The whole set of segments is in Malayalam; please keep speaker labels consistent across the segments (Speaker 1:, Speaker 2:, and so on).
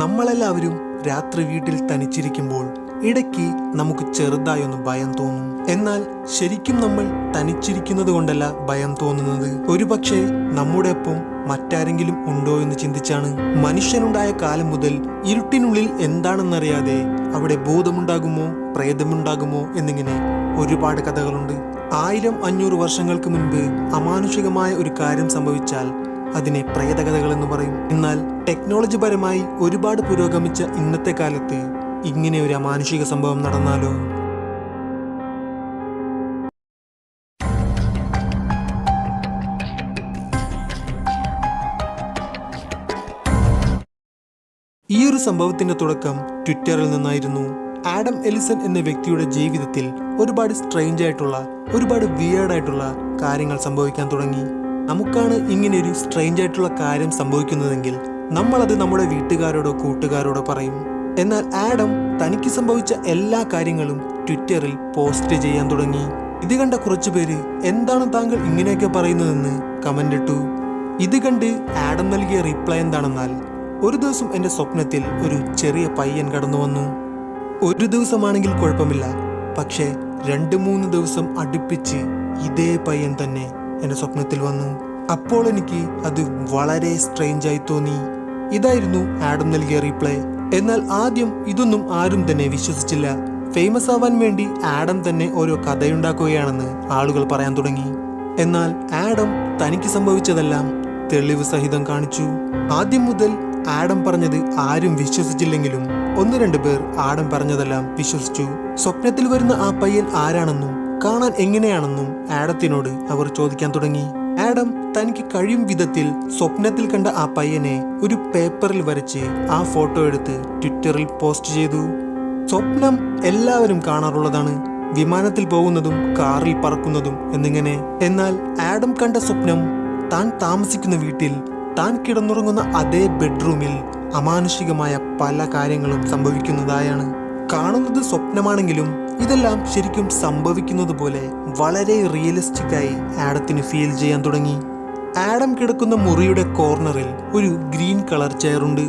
Speaker 1: നമ്മളെല്ലാവരും രാത്രി വീട്ടിൽ തനിച്ചിരിക്കുമ്പോൾ ഇടയ്ക്ക് നമുക്ക് ചെറുതായൊന്ന് ഭയം തോന്നും. എന്നാൽ ശരിക്കും നമ്മൾ തനിച്ചിരിക്കുന്നത് കൊണ്ടല്ല ഭയം തോന്നുന്നത്. ഒരുപക്ഷെ നമ്മുടെ ഒപ്പം മറ്റാരെങ്കിലും ഉണ്ടോ എന്ന് ചിന്തിച്ചാണ്. മനുഷ്യനുണ്ടായ കാലം മുതൽ ഇരുട്ടിനുള്ളിൽ എന്താണെന്നറിയാതെ അവിടെ ഭൂതമുണ്ടാകുമോ പ്രേതമുണ്ടാകുമോ എന്നിങ്ങനെ ഒരുപാട് കഥകളുണ്ട്. 1000-500 വർഷങ്ങൾക്ക് മുൻപ് അമാനുഷികമായ ഒരു കാര്യം സംഭവിച്ചാൽ അതിനെ പ്രേതകഥകൾ എന്ന് പറയും. എന്നാൽ ടെക്നോളജി പരമായി ഒരുപാട് പുരോഗമിച്ച ഇന്നത്തെ കാലത്ത് ഇങ്ങനെ ഒരു അമാനുഷിക സംഭവം നടന്നാലോ? ഈ ഒരു സംഭവത്തിന്റെ തുടക്കം ട്വിറ്ററിൽ നിന്നായിരുന്നു. ആഡം എലിസൺ എന്ന വ്യക്തിയുടെ ജീവിതത്തിൽ ഒരുപാട് സ്ട്രേഞ്ച് ആയിട്ടുള്ള ഒരുപാട് വിയേർഡ് ആയിട്ടുള്ള കാര്യങ്ങൾ സംഭവിക്കാൻ തുടങ്ങി. നമുക്കാണ് ഇങ്ങനെയൊരു സ്ട്രേഞ്ച് ആയിട്ടുള്ള കാര്യം സംഭവിക്കുന്നതെങ്കിൽ നമ്മളത് നമ്മുടെ വീട്ടുകാരോടോ കൂട്ടുകാരോടോ പറയും. എന്നാൽ ആഡം തനിക്ക് സംഭവിച്ച എല്ലാ കാര്യങ്ങളും ട്വിറ്ററിൽ പോസ്റ്റ് ചെയ്യാൻ തുടങ്ങി. ഇത് കണ്ട കുറച്ചുപേര് എന്താണ് താങ്കൾ ഇങ്ങനെയൊക്കെ പറയുന്നതെന്ന് കമന്റ് ഇട്ടു. ഇത് കണ്ട് ആഡം നൽകിയ റിപ്ലൈ എന്താണെന്നാൽ, ഒരു ദിവസം എൻ്റെ സ്വപ്നത്തിൽ ഒരു ചെറിയ പയ്യൻ കടന്നു വന്നു. ഒരു ദിവസമാണെങ്കിൽ കുഴപ്പമില്ല, പക്ഷേ 2-3 ദിവസം അടുപ്പിച്ച് ഇതേ പയ്യൻ തന്നെ എൻ്റെ സ്വപ്നത്തിൽ വന്നു. അപ്പോൾ എനിക്ക് അത് വളരെ സ്ട്രേഞ്ച് ആയി തോന്നി. ഇതായിരുന്നു ആഡം നൽകിയ റീപ്ലൈ. എന്നാൽ ആദ്യം ഇതൊന്നും ആരും തന്നെ വിശ്വസിച്ചില്ല. ഫേമസ് ആവാൻ വേണ്ടി ആഡം തന്നെ ഓരോ കഥയുണ്ടാക്കുകയാണെന്ന് ആളുകൾ പറയാൻ തുടങ്ങി. എന്നാൽ ആഡം തനിക്ക് സംഭവിച്ചതെല്ലാം തെളിവ് സഹിതം കാണിച്ചു. ആദ്യം മുതൽ ആഡം പറഞ്ഞത് ആരും വിശ്വസിച്ചില്ലെങ്കിലും 1-2 പേർ ആഡം പറഞ്ഞതെല്ലാം വിശ്വസിച്ചു. സ്വപ്നത്തിൽ വരുന്ന ആ പയ്യൻ ആരാണെന്നും കാണാൻ എങ്ങനെയാണെന്നും ആഡത്തിനോട് അവർ ചോദിക്കാൻ തുടങ്ങി. ആഡം തനിക്ക് കഴിയും വിധത്തിൽ സ്വപ്നത്തിൽ കണ്ട ആ പയ്യനെ ഒരു പേപ്പറിൽ വരച്ച് ആ ഫോട്ടോ എടുത്ത് ട്വിറ്ററിൽ പോസ്റ്റ് ചെയ്തു. സ്വപ്നം എല്ലാവരും കാണാറുള്ളതാണ്, വിമാനത്തിൽ പോകുന്നതും കാറിൽ പറക്കുന്നതും എന്നിങ്ങനെ. എന്നാൽ ആഡം കണ്ട സ്വപ്നം താൻ താമസിക്കുന്ന വീട്ടിൽ താൻ കിടന്നുറങ്ങുന്ന അതേ ബെഡ്റൂമിൽ അമാനുഷികമായ പല കാര്യങ്ങളും സംഭവിക്കുന്നതായാണ്. കാണുന്നത് സ്വപ്നമാണെങ്കിലും ഇതെല്ലാം ശരിക്കും സംഭവിക്കുന്നത് പോലെ വളരെ റിയലിസ്റ്റിക് ആയി ആഡത്തിന് ഫീൽ ചെയ്യാൻ തുടങ്ങി. ആഡം കിടക്കുന്ന മുറിയുടെ കോർണറിൽ ഒരു ഗ്രീൻ കളർ ചെയറുണ്ട്.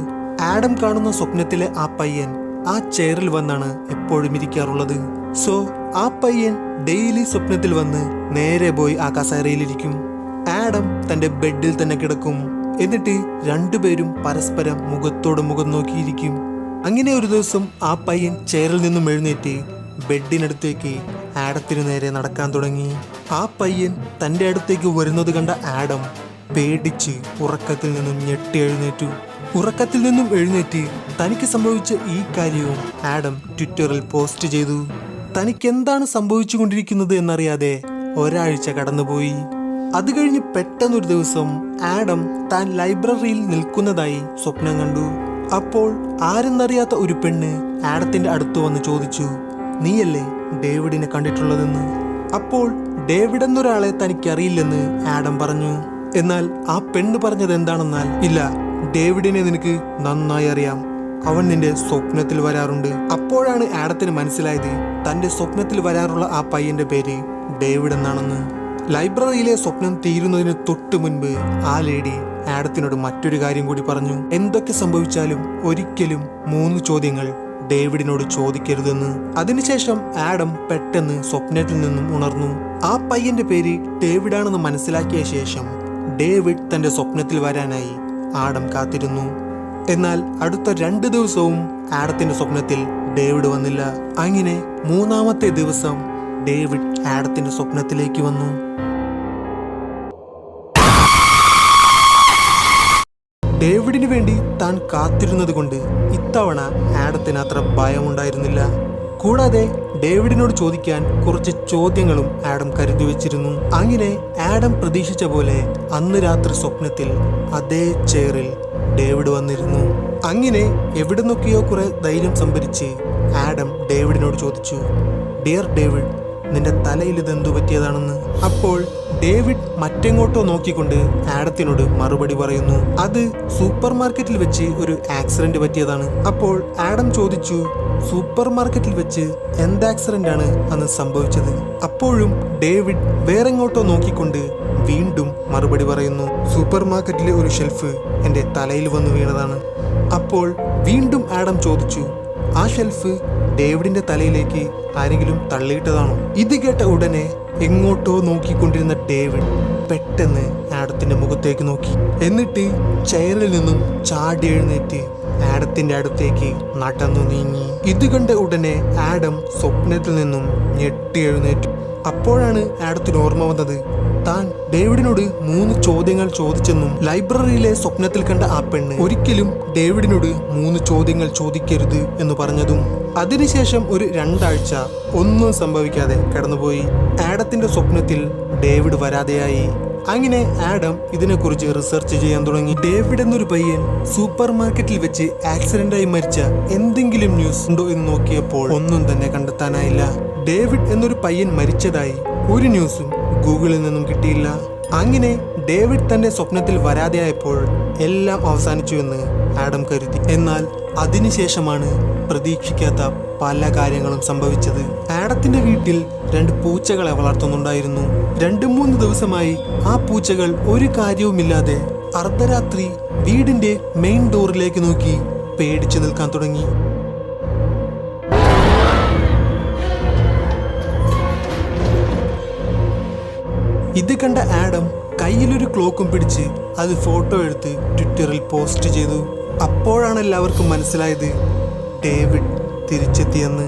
Speaker 1: ആഡം കാണുന്ന സ്വപ്നത്തിലെ ആ പയ്യൻ ആ ചെയറിൽ വന്നാണ് എപ്പോഴും ഇരിക്കാറുള്ളത്. സോ ആ പയ്യൻ ഡെയിലി സ്വപ്നത്തിൽ വന്ന് നേരെ പോയി ആ കസേരയിലിരിക്കും. ആഡം തന്റെ ബെഡിൽ തന്നെ കിടക്കും. എന്നിട്ട് രണ്ടുപേരും പരസ്പരം മുഖത്തോട് മുഖം നോക്കിയിരിക്കും. അങ്ങനെ ഒരു ദിവസം ആ പയ്യൻ ചെയറിൽ നിന്നും എഴുന്നേറ്റ് ബെഡിനടുത്തേക്ക് ആഡത്തിന് നേരെ നടക്കാൻ തുടങ്ങി. ആ പയ്യൻ തൻ്റെ അടുത്തേക്ക് വരുന്നത് കണ്ട ആഡം പേടിച്ച് ഉറക്കത്തിൽ നിന്നും ഞെട്ടി എഴുന്നേറ്റു. ഉറക്കത്തിൽ നിന്നും എഴുന്നേറ്റ് തനിക്ക് സംഭവിച്ച ഈ കാര്യവും ആഡം ട്വിറ്ററിൽ പോസ്റ്റ് ചെയ്തു. തനിക്ക് എന്താണ് സംഭവിച്ചു കൊണ്ടിരിക്കുന്നത് എന്നറിയാതെ ഒരാഴ്ച കടന്നുപോയി. അത് കഴിഞ്ഞ് പെട്ടെന്നൊരു ദിവസം ആഡം താൻ ലൈബ്രറിയിൽ നിൽക്കുന്നതായി സ്വപ്നം കണ്ടു. അപ്പോൾ ആരെന്നറിയാത്ത ഒരു പെണ്ണ് ആഡത്തിന്റെ അടുത്ത് വന്ന് ചോദിച്ചു, നീയല്ലേ ഡേവിഡിനെ കണ്ടിട്ടുള്ളതെന്ന്. അപ്പോൾ ഡേവിഡ് എന്നൊരാളെ തനിക്കറിയില്ലെന്ന് ആഡം പറഞ്ഞു. എന്നാൽ ആ പെണ്ണ് പറഞ്ഞത് എന്താണെന്നാൽ, ഇല്ല, ഡേവിഡിനെ നിനക്ക് നന്നായി അറിയാം, അവൻ നിന്റെ സ്വപ്നത്തിൽ വരാറുണ്ട്. അപ്പോഴാണ് ആഡത്തിന് മനസ്സിലായത് തന്റെ സ്വപ്നത്തിൽ വരാറുള്ള ആ പയ്യന്റെ പേര് ഡേവിഡ് എന്നാണെന്ന്. ലൈബ്രറിയിലെ സ്വപ്നം തീരുന്നതിന് തൊട്ട് മുൻപ് ആ ലേഡി ആഡത്തിനോട് മറ്റൊരു കാര്യം കൂടി പറഞ്ഞു. എന്തൊക്കെ സംഭവിച്ചാലും ഒരിക്കലും 3 ചോദ്യങ്ങൾ ഡേവിഡിനോട് ചോദിക്കരുതെന്ന്. അതിനുശേഷം ആഡം പെട്ടെന്ന് സ്വപ്നത്തിൽ നിന്നും ഉണർന്നു. ആ പയ്യന്റെ പേര് ഡേവിഡാണെന്ന് മനസ്സിലാക്കിയ ശേഷം ഡേവിഡ് തന്റെ സ്വപ്നത്തിൽ വരാനായി ആഡം കാത്തിരുന്നു. എന്നാൽ അടുത്ത 2 ദിവസവും ആഡത്തിന്റെ സ്വപ്നത്തിൽ ഡേവിഡ് വന്നില്ല. അങ്ങനെ 3-ാമത്തെ ദിവസം ഡേവിഡ് ആഡത്തിന്റെ സ്വപ്നത്തിലേക്ക് വന്നു. ഡേവിഡിന് വേണ്ടി താൻ കാത്തിരുന്നത് കൊണ്ട് ഇത്തവണ ആഡത്തിന് അത്ര ഭയമുണ്ടായിരുന്നില്ല. കൂടാതെ ഡേവിഡിനോട് ചോദിക്കാൻ കുറച്ച് ചോദ്യങ്ങളും ആഡം കരുതി വെച്ചിരുന്നു. അങ്ങനെ ആഡം പ്രതീക്ഷിച്ച പോലെ അന്ന് രാത്രി സ്വപ്നത്തിൽ അതേ ചെയറിൽ ഡേവിഡ് വന്നിരുന്നു. അങ്ങനെ എവിടെ നിന്നൊക്കെയോ കുറെ ധൈര്യം സംഭരിച്ച് ആഡം ഡേവിഡിനോട് ചോദിച്ചു, ഡിയർ ഡേവിഡ്, നിന്റെ തലയിൽ ഇതെന്തു പറ്റിയതാണെന്ന്. അപ്പോൾ ഡേവിഡ് മറ്റെങ്ങോട്ടോ നോക്കിക്കൊണ്ട് ആഡത്തിനോട് മറുപടി പറയുന്നു, അത് സൂപ്പർ മാർക്കറ്റിൽ വെച്ച് ഒരു ആക്സിഡന്റ് പറ്റിയതാണ്. അപ്പോൾ ആഡം ചോദിച്ചു, സൂപ്പർ മാർക്കറ്റിൽ വെച്ച് എന്ത് ആക്സിഡന്റ് ആണ് അന്ന് സംഭവിച്ചത്? അപ്പോഴും ഡേവിഡ് വേറെങ്ങോട്ടോ നോക്കിക്കൊണ്ട് വീണ്ടും മറുപടി പറയുന്നു. സൂപ്പർ മാർക്കറ്റിലെ ഒരു ഷെൽഫ് എൻ്റെ തലയിൽ വന്നു വീണതാണ്. അപ്പോൾ വീണ്ടും ആഡം ചോദിച്ചു, ആ ഷെൽഫ് ഡേവിഡിന്റെ തലയിലേക്ക് ആരെങ്കിലും തള്ളിയിട്ടതാണോ? ഇത് കേട്ട ഉടനെ എങ്ങോട്ടോ നോക്കിക്കൊണ്ടിരുന്ന ഡേവിഡ് പെട്ടെന്ന് ആഡത്തിന്റെ മുഖത്തേക്ക് നോക്കി. എന്നിട്ട് ചെയറിൽ നിന്നും ചാടി എഴുന്നേറ്റ് ആഡത്തിന്റെ അടുത്തേക്ക് നടന്നു നീങ്ങി. ഇത് കണ്ട ഉടനെ ആഡം സ്വപ്നത്തിൽ നിന്നും ഞെട്ടി എഴുന്നേറ്റു. അപ്പോഴാണ് ആഡത്തിന് ഓർമ്മ വന്നത് താൻ ഡേവിഡിനോട് 3 ചോദ്യങ്ങൾ ചോദിച്ചെന്നും ലൈബ്രറിയിലെ സ്വപ്നത്തിൽ കണ്ട ആ പെണ്ണ് ഒരിക്കലും ഡേവിഡിനോട് 3 ചോദ്യങ്ങൾ ചോദിക്കരുത് എന്ന് പറഞ്ഞതും. അതിനുശേഷം ഒരു 2 ആഴ്ച ഒന്നും സംഭവിക്കാതെ കടന്നുപോയി. ആഡത്തിന്റെ സ്വപ്നത്തിൽ ഡേവിഡ് വരാതെയായി. അങ്ങനെ ആഡം ഇതിനെക്കുറിച്ച് റിസർച്ച് ചെയ്യാൻ തുടങ്ങി. ഡേവിഡ് എന്നൊരു പയ്യൻ സൂപ്പർ മാർക്കറ്റിൽ വെച്ച് ആക്സിഡന്റായി മരിച്ച എന്തെങ്കിലും ന്യൂസ് ഉണ്ടോ എന്ന് നോക്കിയപ്പോൾ ഒന്നും തന്നെ കണ്ടെത്താനായില്ല. ഡേവിഡ് എന്നൊരു പയ്യൻ മരിച്ചതായി ഒരു ന്യൂസും ഗൂഗിളിൽ നിന്നും കിട്ടിയില്ല. അങ്ങനെ ഡേവിഡ് തന്റെ സ്വപ്നത്തിൽ വരാതെയായപ്പോൾ എല്ലാം അവസാനിച്ചു എന്ന് ആഡം കരുതി. എന്നാൽ അതിനുശേഷമാണ് പ്രതീക്ഷിക്കാത്ത പല കാര്യങ്ങളും സംഭവിച്ചത്. ആഡത്തിന്റെ വീട്ടിൽ 2 പൂച്ചകളെ വളർത്തുന്നുണ്ടായിരുന്നു. 2-3 ദിവസമായി ആ പൂച്ചകൾ ഒരു കാര്യവുമില്ലാതെ അർദ്ധരാത്രി വീടിന്റെ മെയിൻ ഡോറിലേക്ക് നോക്കി പേടിച്ചു നിൽക്കാൻ തുടങ്ങി. ഇത് കണ്ട ആഡം കയ്യിലൊരു ക്ലോക്കും പിടിച്ച് അത് ഫോട്ടോ എടുത്ത് ട്വിറ്ററിൽ പോസ്റ്റ് ചെയ്തു. അപ്പോഴാണ് എല്ലാവർക്കും മനസ്സിലായത് ഡേവിഡ് തിരിച്ചെത്തിയെന്ന്.